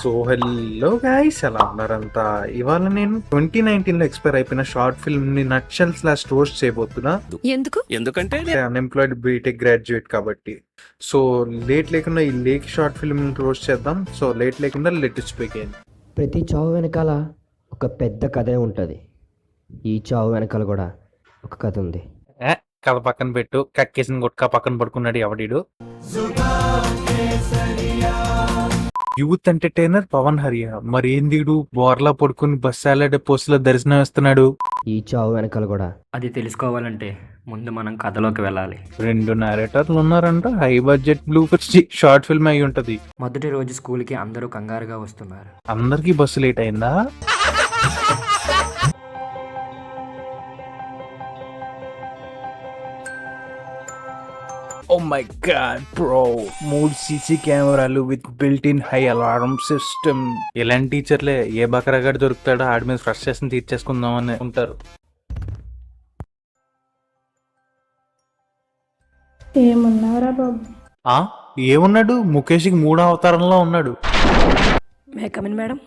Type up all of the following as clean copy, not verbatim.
So hello guys, ఎలా ఉన్నారంతా? ఇవాళ నేను 2019 లో ఎక్స్పైర్ అయిపోయిన షార్ట్ ఫిల్మ్ ని నక్షల్ స్లాష్ రోస్ట్ చేయబోతున్నా. ఎందుకంటే అన్ఎంప్లాయిడ్ బీటెక్ గ్రాడ్యుయేట్ కాబట్టి. సో లేట్ లేకుండా ఈ లేక్ షార్ట్ ఫిల్మ్ రోస్ట్ చేద్దాం. సో లేట్ లేకుండా లెట్స్ బిగిన్. ప్రతి చావు వెనకాల ఒక పెద్ద కథే ఉంటుంది. ఈ చావు వెనకాల కూడా ఒక కథ ఉంది. కథ పక్కన పెట్టు, కక్కేసిన గుట్కా పక్కన పడుకున్నాడు ఎవడీడు. యూత్ ఎంటర్టైనర్ పవన్ హరియా మరి ఏందిడు బోర్లా పడుకుని బస్ సాలడ్ పోస్టులో దర్శనం ఇస్తున్నాడు. ఈ చావు వెనకాల కూడా అది తెలుసుకోవాలంటే ముందు మనం కథలోకి వెళ్ళాలి. 2 narratorలు ఉన్నారంట. High budget blue short film అయి ఉంటది. మొదటి రోజు స్కూల్కి అందరూ కంగారుగా వస్తున్నారు. అందరికి బస్సు లేట్ అయిందా? Oh my God bro, 3 CC కెమెరాలు with built in high alarm system. ఇలాంటి టీచర్లే ఏ బకరగాడు దొరుకుతాడో ఆడి మీద ఫ్రస్ట్రేషన్ తీర్చేసుకుందాం అని ఉంటారు. ఏమున్నారా బాబు? ఏమున్నాడు? ముఖేష్కి 3వ అవతారంలో ఉన్నాడు. May come in madam.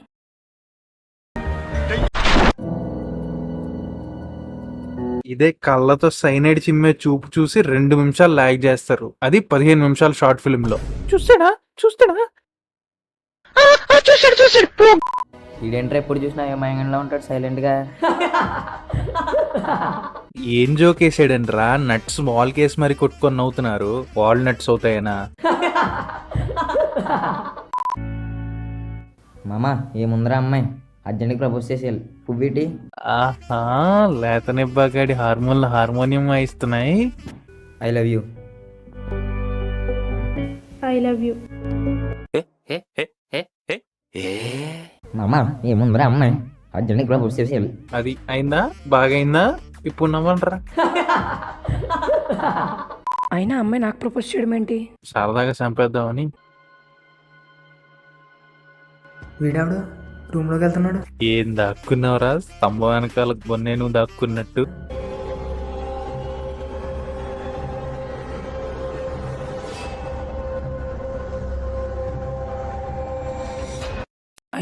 ఇదే కళ్ళతో సైనైడ్ చిమ్మే చూపు చూసి 2 నిమిషాలు లాగ్ చేస్తారు. అది 15 నిమిషాలు షార్ట్ ఫిల్మ్ లో. చూస్తాడా ఈడేంట్రా ఎప్పుడు చూసినా ఏమయంగా ఉంటాడు సైలెంట్ గా. ఏం జోక్ వేసాడంట్రా? నట్స్ వాల్ కేసు మరి కొట్టుకొని నవ్వుతున్నారు. వాల్ నట్స్ అవుతాయనా? మామా ఏముందిరా అమ్మాయి అర్జెంట్కి ప్రపోజ్ చేసేయాలి. పువ్విటి ఆహా, లేతనిబ్బాగాడి హార్మోనియం వాయిస్తున్నాయి. I love you. I love you. మామా ఏముందిరా అమ్మాయి అర్జెంట్కి ప్రపోజ్ చేసేయాలి. అది అయిందా? బాగైందా? ఇప్పుడు నవ్వండ్రా. అయినా అమ్మాయి నాకు ప్రపోజ్ చేయడం ఏంటి? సరదాగా చంపేద్దామని. వీడావిడ రూమ్ లోకి వెళ్తున్నాడు. ఏం దాక్కున్నావురా? స్తంభం వెనకాల బొన్నే నువ్వు దాక్కున్నట్టు.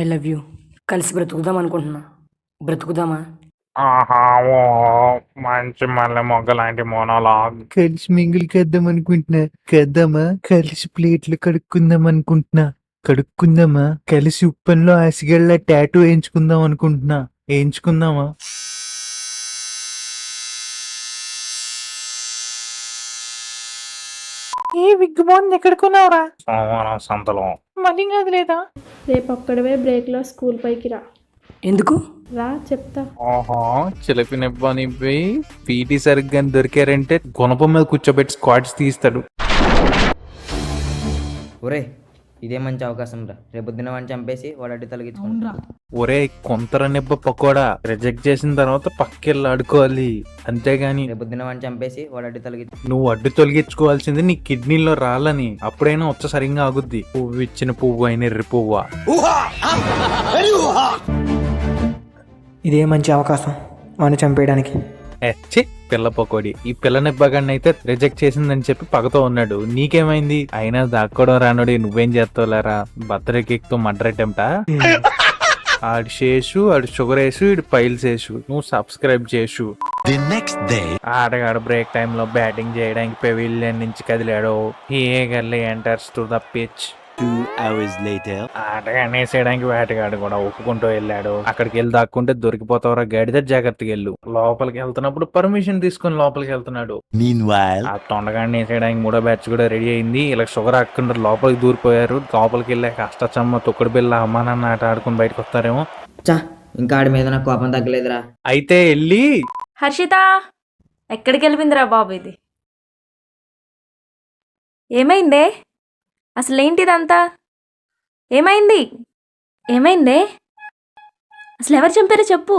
I love you. కలిసి బ్రతుకుదాం అనుకుంటున్నా. బ్రతుకుదామా? మంచి మల్లె మొగ్గ లాంటి మోనోలాగ్. కలిసి మింగిల్ చేద్దాం అనుకుంటున్నా. కద్దామా? కలిసి ప్లేట్లు కడుక్కుందామా? కలిసి ఉప్పన్లో ఆసిగళ్ళ టాటూ వేయించుకుందాం అనుకుంటున్నా. వేయించుకుందామా? ఏ విగ్గు బాగుంది, ఎక్కడుకున్నావురా? సంతలో మళ్ళీ అది లేదా? రేపు ఒక్కడవే బ్రేక్ లో స్కూల్ పైకి రా. ఎందుకు రా చెప్తా. ఓహో, చిలపి నిబ్బాని పోయి పీటీ సరిగ్గా దొరికారంటే గుణపం మీద కూర్చోబెట్టి స్క్వాడ్స్ తీస్తాడు. ఒరే ఇదే మంచి అవకాశం రా. రేపొద్దున వాడిని చంపేసి వాడు అడ్డు తొలగించుకుంటా. ఒరే కొంతర నిబ్బ పకోడా, రిజెక్ట్ చేసిన తర్వాత పక్కెళ్ళి ఆడుకోవాలి, అంతేగాని రేపొద్దున వాడిని చంపేసి వాడు అడ్డు తొలగించు. నువ్వు అడ్డు తొలగించుకోవాల్సింది నీ కిడ్నీలో రాలని. అప్పుడైనా వచ్చ సరిగ్గా ఆగుద్ది. పువ్వు ఇచ్చిన పువ్వు అయిన ఎర్రి పువ్వా. ఇదే మంచి అవకాశం వాడిని చంపేయడానికి. పిల్ల పకోడి. ఈ పిల్ల నిబ్బగాడిని అయితే రిజెక్ట్ చేసిందని చెప్పి పగతో ఉన్నాడు. నీకేమైంది? అయినా దాక్కోవడం రానుడి, నువ్వేం చేస్తావులేరా? బర్త్డే కేక్ తో మర్డర్ అటెంప్టా? ఆడు చేసు, ఆడు షుగర్ వేసు, ఇడు పైల్స్ వేసు, నువ్వు సబ్స్క్రైబ్ చేసు. ఆడగాడు బ్రేక్ టైమ్ లో బ్యాటింగ్ చేయడానికి పెవిలియన్ నుంచి కదిలాడు. Eagerly enters to the pitch. 2 hours later. ఆటగాడిని వేసేయడానికి వేటగాడు కూడా ఒప్పుకుంటూ వెళ్ళాడు. అక్కడికి వెళ్ళి దాక్కుంటే దొరికిపోతావరా గడితే జాగ్రత్తగా వెళ్ళు. లోపలికి వెళ్తున్నప్పుడు పర్మిషన్ తీసుకుని లోపలికి వెళ్తున్నాడు. Meanwhile, ఆ తొండగాడిని వేసేయడానికి 3వ బ్యాచ్ కూడా రెడీ అయింది. ఇలా షుగర్ అక్కడ లోపలికి దూరిపోయారు. లోపలికి వెళ్ళాక అష్టచమ్మ తొక్కుడు బిల్ల అమ్మా నాన్న ఆట ఆడుకుని బయటకు వస్తారేమో. చా ఇంకా ఆడి మీద నాకు కోపం తగ్గలేదురా. అయితే వెళ్ళి హర్షిత, ఎక్కడికి వెళ్ళిందిరా బాబు ఇది? ఏమైందే? అసలేంటిదంతా? ఏమైందే? అసలు ఎవరు చంపారో చెప్పు.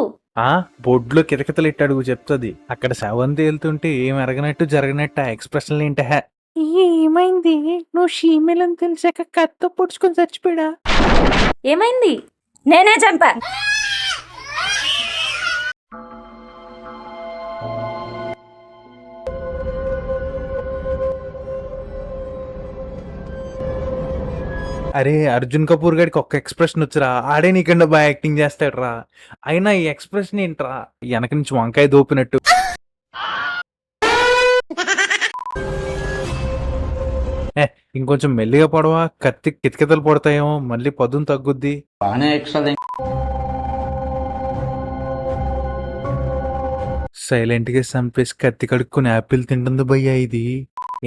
బొడ్లో కితకితలు ఇట్టాడు చెప్తుంది. అక్కడ శవంతి వెళ్తుంటే ఏం ఎరగనట్టు జరగనట్టు ఆ ఎక్స్ప్రెషన్లు ఏంట? ఏమైంది? నువ్వు షీమేలని తెలిసాక కత్తో పొడుచుకొని చచ్చిపోయాడా? ఏమైంది? నేనే చంపా. అరే అర్జున్ కపూర్ గారికి ఒక్క ఎక్స్ప్రెషన్ వచ్చురా, ఆడే నీకన్నా బాగా యాక్టింగ్ చేస్తాడు రా. అయినా ఈ ఎక్స్ప్రెషన్ ఏంట్రా, వెనక నుంచి వంకాయ దోపినట్టు. ఇంకొంచెం మెల్లిగా పడవా, కత్తి కితకితలు పడతాయేమో, మళ్ళీ పదును తగ్గుద్ది. సైలెంట్ గా చంపేసి కత్తి కడుక్కుని యాపిల్ తింటుంది భయ్యా ఇది.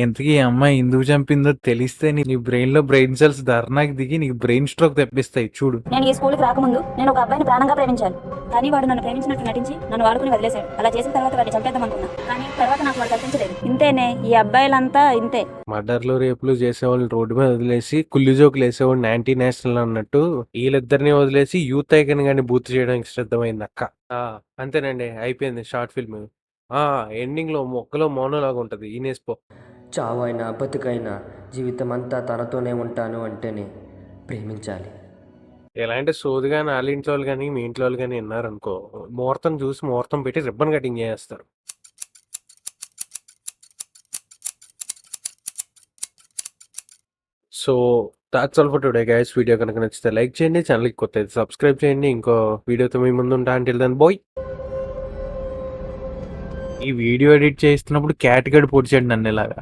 ఇంతకీ ఈ అమ్మాయి ఎందుకు చంపిందో తెలిస్తే నీ బ్రెయిన్ లో బ్రెయిన్ సెల్స్ ధర్నాకి దిగి నీకు బ్రెయిన్ స్ట్రోక్ తెప్పిస్తాయి చూడు. నేను ఈ స్కూల్కి రాకముందు నేను ఒక అబ్బాయిని ప్రాణంగా ప్రేమించాను. కానీ వాడు నన్ను ప్రేమించినట్టు నటించి నన్ను వాడుకుని వదిలేశాడు. అలా చేసిన తర్వాత వాడిని చంపేద్దాం అనుకున్నా, కానీ తర్వాత నాకు వాడు కనిపించలేదు. ఇంతేనే, ఈ అబ్బాయిలంతా ఇంతే. మర్డర్లు రేపులు చేసేవాళ్ళు రోడ్డు మీద వదిలేసి కుల్లి జోకులు వేసేవాడిని యాంటీ నేషనల్ అన్నట్టు వీళ్ళిద్దరిని వదిలేసి యూత్ ఐకన్ గాని బూత్ చేయడానికి సిద్ధమైంది అక్క. అంతేనండి, అయిపోయింది షార్ట్ ఫిల్మ్. ఎండింగ్ లో మొక్కలో మౌనలాగా ఉంటది. ఈనేసిపో. చావైనా బతుకైనా జీవితం అంతా తనతోనే ఉంటాను అంటేనే ప్రేమించాలి. ఎలాంటి సోది కానీ వాళ్ళ ఇంట్లో వాళ్ళు కానీ మీ ఇంట్లో వాళ్ళు కానీ విన్నారనుకో, ముహూర్తం చూసి ముహూర్తం పెట్టి రిబ్బన్ కటింగ్ చేస్తారు. So that's all for today guys. Video కనుక నచ్చితే లైక్ చేయండి, ఛానల్కి కొత్త అయితే సబ్స్క్రైబ్ చేయండి. ఇంకో వీడియోతో మీ ముందు ఉంటా. Until then bye. ఈ వీడియో ఎడిట్ చేస్తున్నప్పుడు క్యాట్ గడి పొడిచాడు నన్ను ఇలాగా.